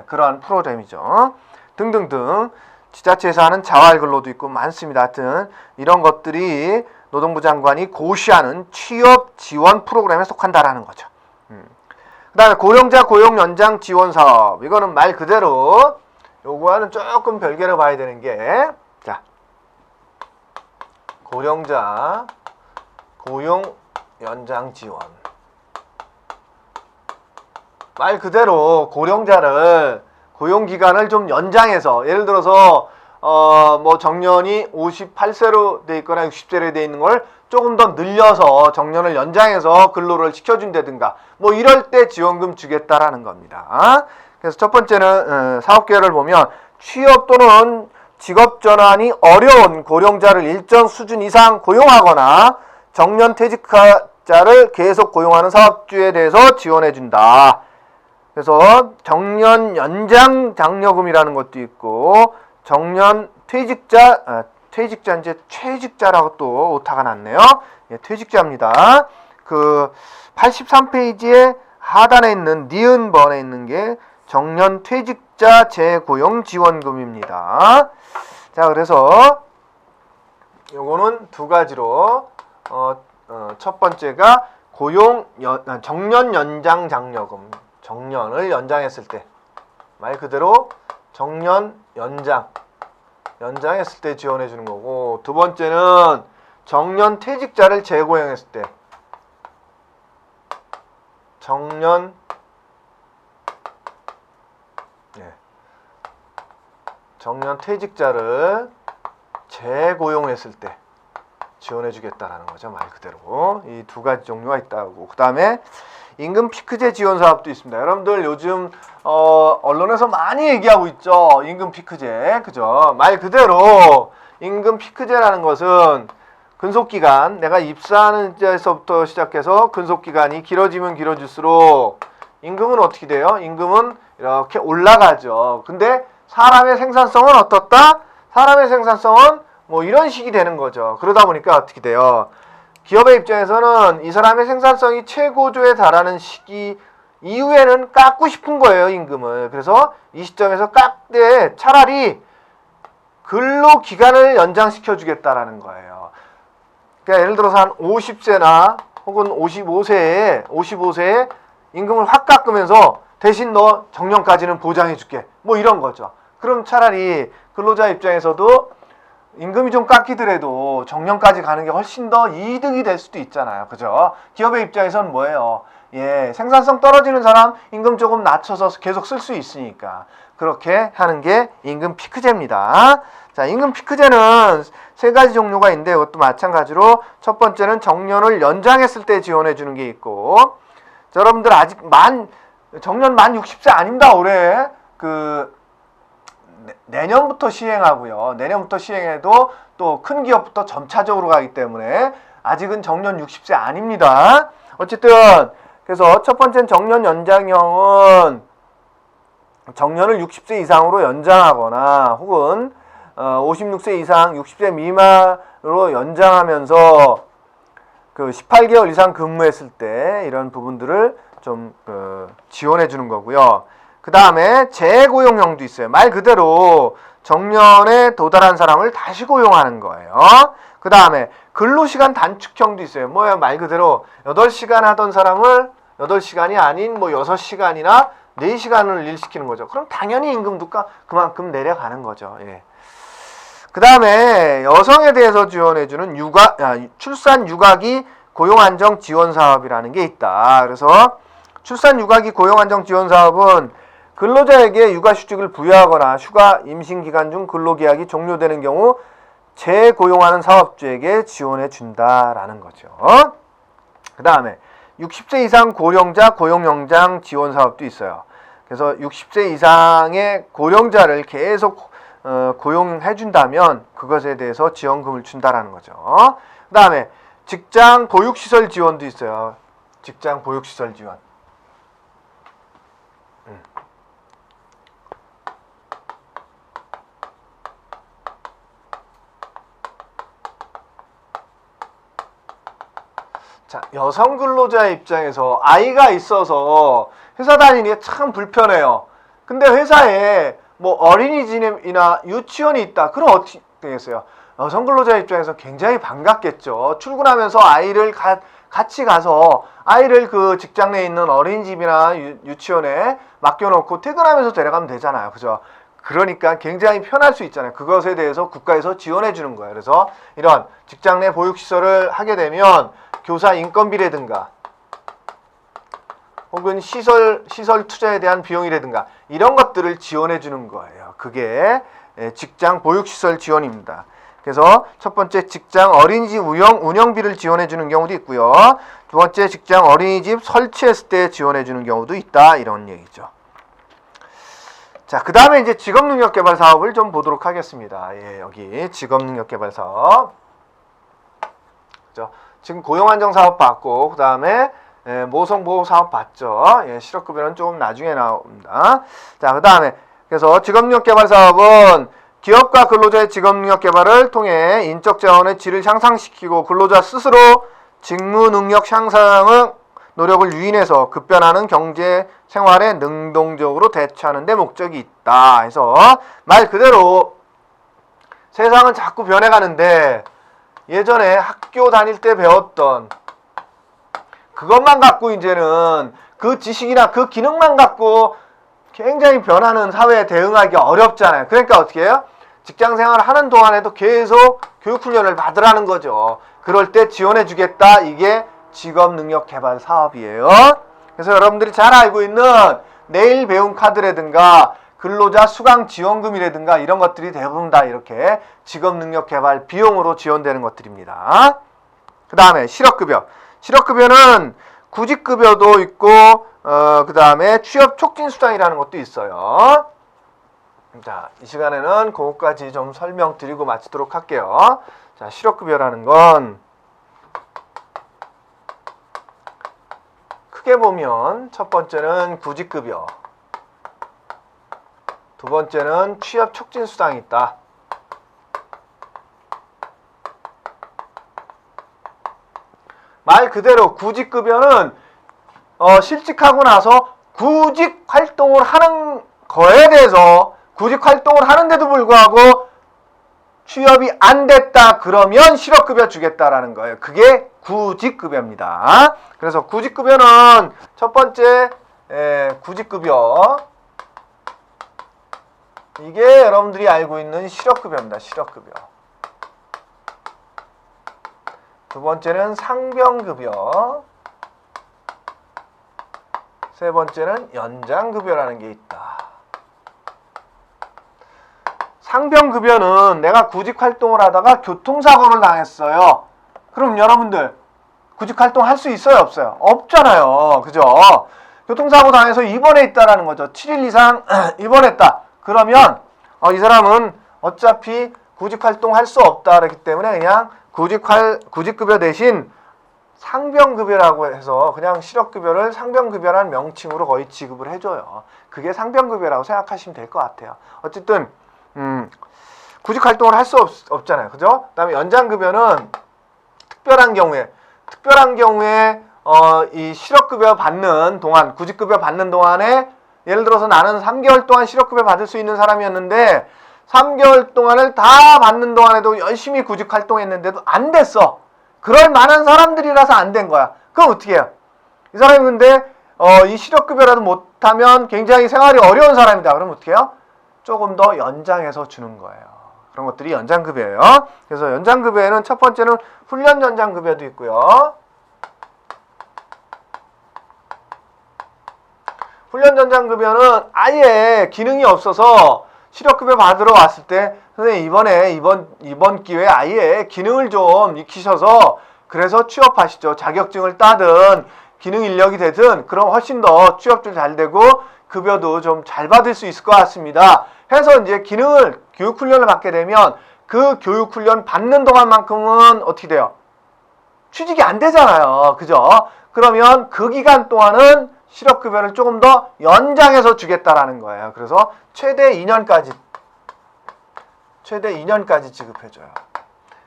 그러한 프로그램이죠. 등등등. 지자체에서 하는 자활근로도 있고 많습니다. 하여튼 이런 것들이 노동부 장관이 고시하는 취업 지원 프로그램에 속한다라는 거죠. 그 다음에 고령자 고용 연장 지원 사업. 이거는 말 그대로 요거와는 조금 별개로 봐야 되는 게, 자, 고령자 고용 연장 지원. 말 그대로 고령자를 고용 기간을 좀 연장해서, 예를 들어서 뭐 정년이 58세로 돼 있거나 60세로 돼 있는 걸 조금 더 늘려서 정년을 연장해서 근로를 시켜준다든가 뭐 이럴 때 지원금 주겠다라는 겁니다. 그래서 첫 번째는 사업 계획을 보면 취업 또는 직업 전환이 어려운 고령자를 일정 수준 이상 고용하거나 정년 퇴직자를 계속 고용하는 사업주에 대해서 지원해 준다. 그래서 정년 연장 장려금이라는 것도 있고, 정년 퇴직자, 퇴직자 이제 퇴직자라고 또 오타가 났네요. 예, 퇴직자입니다. 그 83페이지에 하단에 있는 니은 번에 있는 게 정년 퇴직자 재고용 지원금입니다. 자, 그래서 요거는 두 가지로 첫 번째가 정년 연장 장려금. 정년을 연장했을 때, 말 그대로 정년 연장했을 때 지원해 주는 거고, 두 번째는 정년 퇴직자를 재고용했을 때, 정년 퇴직자를 재고용했을 때 지원해 주겠다라는 거죠. 말 그대로 이 두 가지 종류가 있다고. 그 다음에 임금 피크제 지원 사업도 있습니다. 여러분들 요즘 언론에서 많이 얘기하고 있죠. 임금 피크제. 그죠? 말 그대로 임금 피크제라는 것은 근속기간, 내가 입사하는 데서부터 시작해서 근속기간이 길어지면 길어질수록 임금은 어떻게 돼요? 임금은 이렇게 올라가죠. 근데 사람의 생산성은 어떻다? 사람의 생산성은 뭐 이런 식이 되는 거죠. 그러다 보니까 어떻게 돼요? 기업의 입장에서는 이 사람의 생산성이 최고조에 달하는 시기 이후에는 깎고 싶은 거예요, 임금을. 그래서 이 시점에서 깎되 차라리 근로기간을 연장시켜 주겠다라는 거예요. 그러니까 예를 들어서 한 50세나 혹은 55세에 임금을 확 깎으면서 대신 너 정년까지는 보장해 줄게. 뭐 이런 거죠. 그럼 차라리 근로자 입장에서도 임금이 좀 깎이더라도 정년까지 가는 게 훨씬 더 이득이 될 수도 있잖아요. 그죠? 기업의 입장에서는 뭐예요? 예, 생산성 떨어지는 사람 임금 조금 낮춰서 계속 쓸 수 있으니까. 그렇게 하는 게 임금 피크제입니다. 자, 임금 피크제는 세 가지 종류가 있는데 이것도 마찬가지로 첫 번째는 정년을 연장했을 때 지원해 주는 게 있고, 자, 여러분들 아직 정년 만 60세 아닙니다. 올해 내년부터 시행하고요. 내년부터 시행해도 또 큰 기업부터 점차적으로 가기 때문에 아직은 정년 60세 아닙니다. 어쨌든 그래서 첫 번째는 정년 연장형은 정년을 60세 이상으로 연장하거나 혹은 56세 이상 60세 미만으로 연장하면서 그 18개월 이상 근무했을 때 이런 부분들을 좀 지원해 주는 거고요. 그 다음에 재고용형도 있어요. 말 그대로 정년에 도달한 사람을 다시 고용하는 거예요. 그 다음에 근로시간 단축형도 있어요. 뭐야, 말 그대로 8시간 하던 사람을 8시간이 아닌 뭐 6시간이나 4시간을 일시키는 거죠. 그럼 당연히 임금도 그만큼 내려가는 거죠. 예. 그 다음에 여성에 대해서 지원해주는 출산 육아기 고용안정 지원 사업이라는 게 있다. 그래서 출산 육아기 고용안정 지원 사업은 근로자에게 육아휴직을 부여하거나 휴가 임신 기간 중 근로계약이 종료되는 경우 재고용하는 사업주에게 지원해 준다라는 거죠. 그 다음에 60세 이상 고령자 고용연장 지원 사업도 있어요. 그래서 60세 이상의 고령자를 계속 고용해 준다면 그것에 대해서 지원금을 준다라는 거죠. 그 다음에 직장 보육시설 지원도 있어요. 직장 보육시설 지원. 자, 여성 근로자의 입장에서 아이가 있어서 회사 다니는 게 참 불편해요. 근데 회사에 뭐 어린이집이나 유치원이 있다. 그럼 어떻게 되겠어요? 여성 근로자 입장에서 굉장히 반갑겠죠. 출근하면서 아이를 같이 가서 아이를 그 직장 내에 있는 어린이집이나 유치원에 맡겨놓고 퇴근하면서 데려가면 되잖아요. 그죠? 그러니까 굉장히 편할 수 있잖아요. 그것에 대해서 국가에서 지원해 주는 거예요. 그래서 이런 직장 내 보육시설을 하게 되면 교사 인건비라든가 혹은 시설 투자에 대한 비용이라든가 이런 것들을 지원해 주는 거예요. 그게 직장 보육시설 지원입니다. 그래서 첫 번째 직장 어린이집 운영비를 지원해 주는 경우도 있고요. 두 번째 직장 어린이집 설치했을 때 지원해 주는 경우도 있다. 이런 얘기죠. 자, 그 다음에 이제 직업능력개발 사업을 좀 보도록 하겠습니다. 예, 여기 직업능력개발 사업. 그죠? 지금 고용안정사업 받고 그 다음에 모성보호사업 받죠. 예, 실업급여는 좀 나중에 나옵니다. 자, 그 다음에 그래서 직업능력개발 사업은 기업과 근로자의 직업능력개발을 통해 인적자원의 질을 향상시키고 근로자 스스로 직무능력 향상의 노력을 유인해서 급변하는 경제 생활에 능동적으로 대처하는 데 목적이 있다. 해서 말 그대로 세상은 자꾸 변해가는데 예전에 학교 다닐 때 배웠던 그것만 갖고 이제는 그 지식이나 그 기능만 갖고 굉장히 변하는 사회에 대응하기 어렵잖아요. 그러니까 어떻게 해요? 직장 생활을 하는 동안에도 계속 교육훈련을 받으라는 거죠. 그럴 때 지원해 주겠다. 이게 직업능력개발 사업이에요. 그래서 여러분들이 잘 알고 있는 내일 배움 카드라든가 근로자 수강 지원금이라든가 이런 것들이 대부분 다 이렇게 직업능력개발 비용으로 지원되는 것들입니다. 그 다음에 실업급여. 실업급여는 구직급여도 있고 그 다음에 취업촉진수당이라는 것도 있어요. 자, 이 시간에는 그것까지 좀 설명드리고 마치도록 할게요. 자, 실업급여라는 건 크게 보면 첫 번째는 구직급여, 두 번째는 취업촉진수당이 있다. 말 그대로 구직급여는 실직하고 나서 구직 활동을 하는 거에 대해서 구직 활동을 하는데도 불구하고 취업이 안 됐다 그러면 실업급여 주겠다라는 거예요. 그게 구직급여입니다. 그래서 구직급여는 첫 번째 구직급여, 이게 여러분들이 알고 있는 실업급여입니다. 실업급여. 두 번째는 상병급여, 세 번째는 연장급여라는 게 있다. 상병급여는 내가 구직활동을 하다가 교통사고를 당했어요. 그럼 여러분들 구직활동 할 수 있어요? 없어요? 없잖아요. 그죠? 교통사고 당해서 입원해 있다라는 거죠. 7일 이상 입원했다. 그러면 이 사람은 어차피 구직활동 할 수 없다 그랬기 때문에 그냥 구직급여 대신 상병급여라고 해서 그냥 실업급여를 상병급여라는 명칭으로 거의 지급을 해줘요. 그게 상병급여라고 생각하시면 될 것 같아요. 어쨌든 구직활동을 할 수 없잖아요. 그죠? 그 다음에 연장급여는 특별한 경우에 이 실업급여 받는 동안, 구직급여 받는 동안에 예를 들어서 나는 3개월 동안 실업급여 받을 수 있는 사람이었는데 3개월 동안을 다 받는 동안에도 열심히 구직활동했는데도 안 됐어. 그럴 만한 사람들이라서 안 된 거야. 그럼 어떻게 해요? 이 사람이 근데 이 실업급여라도 못하면 굉장히 생활이 어려운 사람이다. 그럼 어떻게 해요? 조금 더 연장해서 주는 거예요. 그런 것들이 연장급여예요. 그래서 연장급여에는 첫 번째는 훈련 연장급여도 있고요. 훈련 연장급여는 아예 기능이 없어서 실업급여 받으러 왔을 때 선생님 이번 기회에 아예 기능을 좀 익히셔서 그래서 취업하시죠. 자격증을 따든 기능 인력이 되든 그럼 훨씬 더 취업도 잘 되고 급여도 좀 잘 받을 수 있을 것 같습니다. 해서 이제 교육훈련을 받게 되면 그 교육훈련 받는 동안만큼은 어떻게 돼요? 취직이 안 되잖아요. 그죠? 그러면 그 기간 동안은 실업급여를 조금 더 연장해서 주겠다라는 거예요. 그래서 최대 2년까지 지급해줘요.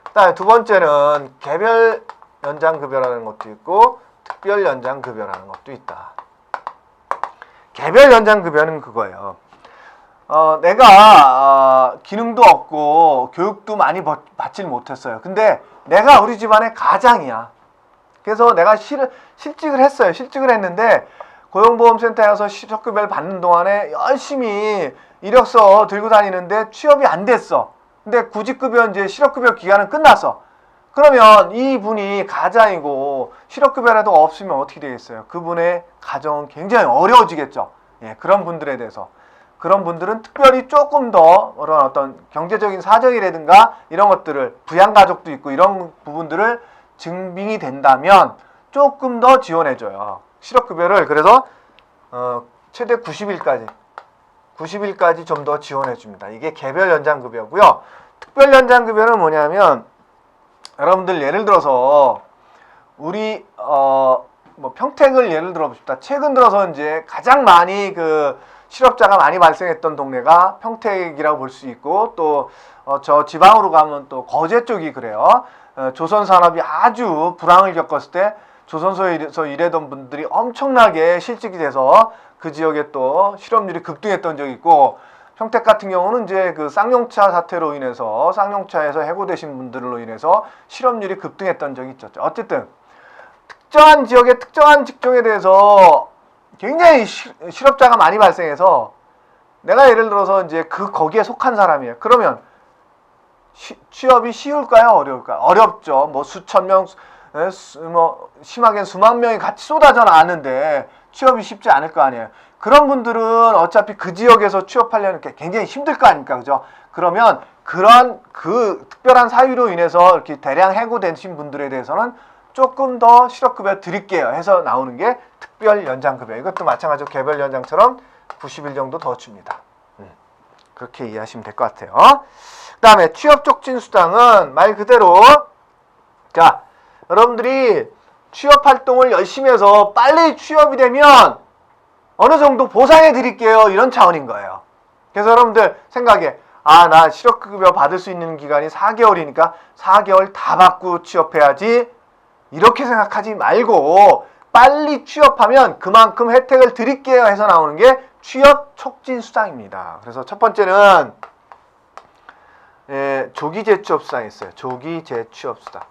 그다음에 두 번째는 개별 연장급여라는 것도 있고 특별 연장급여라는 것도 있다. 개별 연장급여는 그거예요. 내가 기능도 없고 교육도 많이 받질 못했어요. 근데 내가 우리 집안의 가장이야. 그래서 내가 실직을 했어요. 실직을 했는데 고용보험센터에 가서 실업급여를 받는 동안에 열심히 이력서 들고 다니는데 취업이 안 됐어. 근데 구직급여 이제 실업급여 기간은 끝났어. 그러면 이분이 가장이고 실업급여라도 없으면 어떻게 되겠어요? 그분의 가정은 굉장히 어려워지겠죠. 예, 그런 분들에 대해서. 그런 분들은 특별히 조금 더 그런 어떤 경제적인 사정이라든가 이런 것들을 부양가족도 있고 이런 부분들을 증빙이 된다면 조금 더 지원해줘요. 실업급여를 그래서 최대 90일까지 좀 더 지원해줍니다. 이게 개별 연장급여고요. 특별 연장급여는 뭐냐면 여러분들 예를 들어서 우리 뭐 평택을 예를 들어 봅시다. 최근 들어서 이제 가장 많이 그 실업자가 많이 발생했던 동네가 평택이라고 볼 수 있고 또 저 지방으로 가면 또 거제 쪽이 그래요. 조선산업이 아주 불황을 겪었을 때 조선소에서 일하던 분들이 엄청나게 실직이 돼서 그 지역에 또 실업률이 급등했던 적이 있고 평택 같은 경우는 이제 그 쌍용차 사태로 인해서 쌍용차에서 해고되신 분들로 인해서 실업률이 급등했던 적이 있었죠. 어쨌든 특정한 지역의 특정한 직종에 대해서 굉장히 실업자가 많이 발생해서 내가 예를 들어서 이제 거기에 속한 사람이에요. 그러면 취업이 쉬울까요? 어려울까요? 어렵죠. 뭐 수천 명, 뭐 심하게 수만 명이 같이 쏟아져 나왔는데 취업이 쉽지 않을 거 아니에요. 그런 분들은 어차피 그 지역에서 취업하려는 게 굉장히 힘들 거 아닙니까? 그죠? 그러면 그런 그 특별한 사유로 인해서 이렇게 대량 해고되신 분들에 대해서는 조금 더 실업급여 드릴게요 해서 나오는 게 특별 연장급여. 이것도 마찬가지로 개별 연장처럼 90일 정도 더 줍니다. 그렇게 이해하시면 될 것 같아요. 그 다음에 취업촉진수당은 말 그대로 자 여러분들이 취업활동을 열심히 해서 빨리 취업이 되면 어느 정도 보상해 드릴게요 이런 차원인 거예요. 그래서 여러분들 생각에 나 실업급여 받을 수 있는 기간이 4개월이니까 4개월 다 받고 취업해야지 이렇게 생각하지 말고 빨리 취업하면 그만큼 혜택을 드릴게요 해서 나오는 게 취업 촉진 수당입니다. 그래서 첫 번째는 조기 재취업 수당이 있어요. 조기 재취업 수당.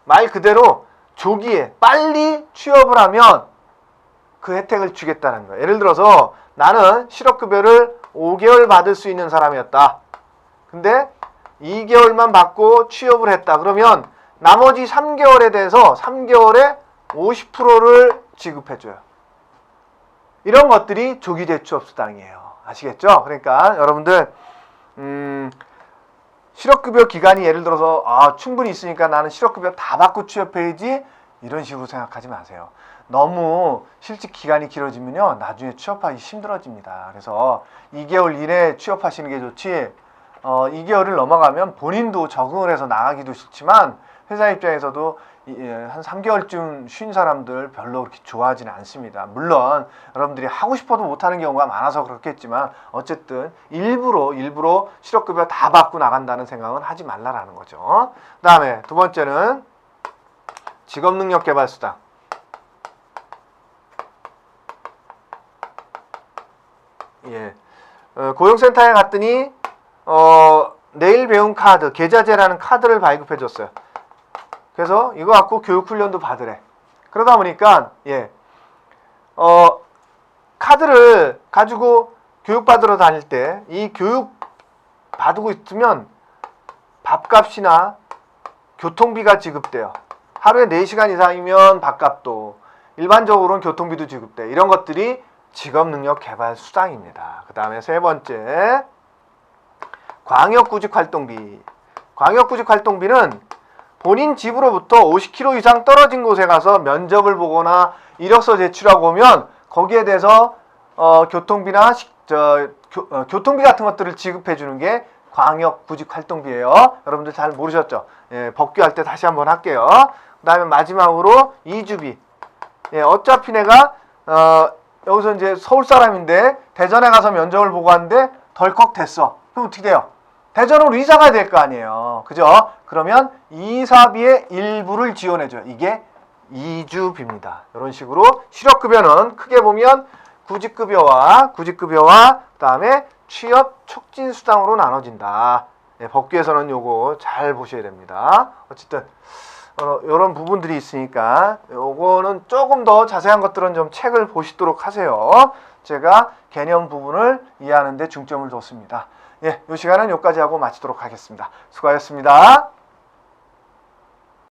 말 그대로 조기에 빨리 취업을 하면 그 혜택을 주겠다는 거예요. 예를 들어서 나는 실업급여를 5개월 받을 수 있는 사람이었다. 근데 2개월만 받고 취업을 했다. 그러면 나머지 3개월에 대해서 3개월에 50%를 지급해줘요. 이런 것들이 조기 재취업 수당이에요. 아시겠죠? 그러니까 여러분들 실업급여 기간이 예를 들어서 충분히 있으니까 나는 실업급여 다 받고 취업해야지 이런 식으로 생각하지 마세요. 너무 실직 기간이 길어지면요 나중에 취업하기 힘들어집니다. 그래서 2개월 이내에 취업하시는 게 좋지 2개월을 넘어가면 본인도 적응을 해서 나가기도 싫지만 회사 입장에서도 한 3개월쯤 쉰 사람들 별로 그렇게 좋아하지는 않습니다. 물론 여러분들이 하고 싶어도 못하는 경우가 많아서 그렇겠지만 어쨌든 일부러 실업급여 다 받고 나간다는 생각은 하지 말라라는 거죠. 그 다음에 두 번째는 직업능력개발수당. 고용센터에 갔더니 내일 배움 카드, 계좌제라는 카드를 발급해 줬어요. 그래서 이거 갖고 교육훈련도 받으래. 그러다 보니까 카드를 가지고 교육받으러 다닐 때 이 교육 받고 있으면 밥값이나 교통비가 지급돼요. 하루에 4시간 이상이면 밥값도, 일반적으로는 교통비도 지급돼. 이런 것들이 직업능력개발수당입니다. 그 다음에 세 번째, 광역구직활동비. 광역구직활동비는 본인 집으로부터 50km 이상 떨어진 곳에 가서 면접을 보거나 이력서 제출하고 오면 거기에 대해서 교통비나 교통비 같은 것들을 지급해 주는 게 광역구직활동비예요. 여러분들 잘 모르셨죠? 법규할 때 다시 한번 할게요. 그 다음에 마지막으로 이주비. 어차피 내가 여기서 이제 서울 사람인데 대전에 가서 면접을 보고 왔는데 덜컥 됐어. 그럼 어떻게 돼요? 대전으로 이사가야 될 거 아니에요. 그죠? 그러면 이사비의 일부를 지원해줘요. 이게 이주비입니다. 이런 식으로 실업급여는 크게 보면 구직급여와 그다음에 취업 촉진수당으로 나눠진다. 법규에서는 요거 잘 보셔야 됩니다. 어쨌든 이런 부분들이 있으니까 요거는 조금 더 자세한 것들은 좀 책을 보시도록 하세요. 제가 개념 부분을 이해하는 데 중점을 뒀습니다. 이 시간은 여기까지 하고 마치도록 하겠습니다. 수고하셨습니다.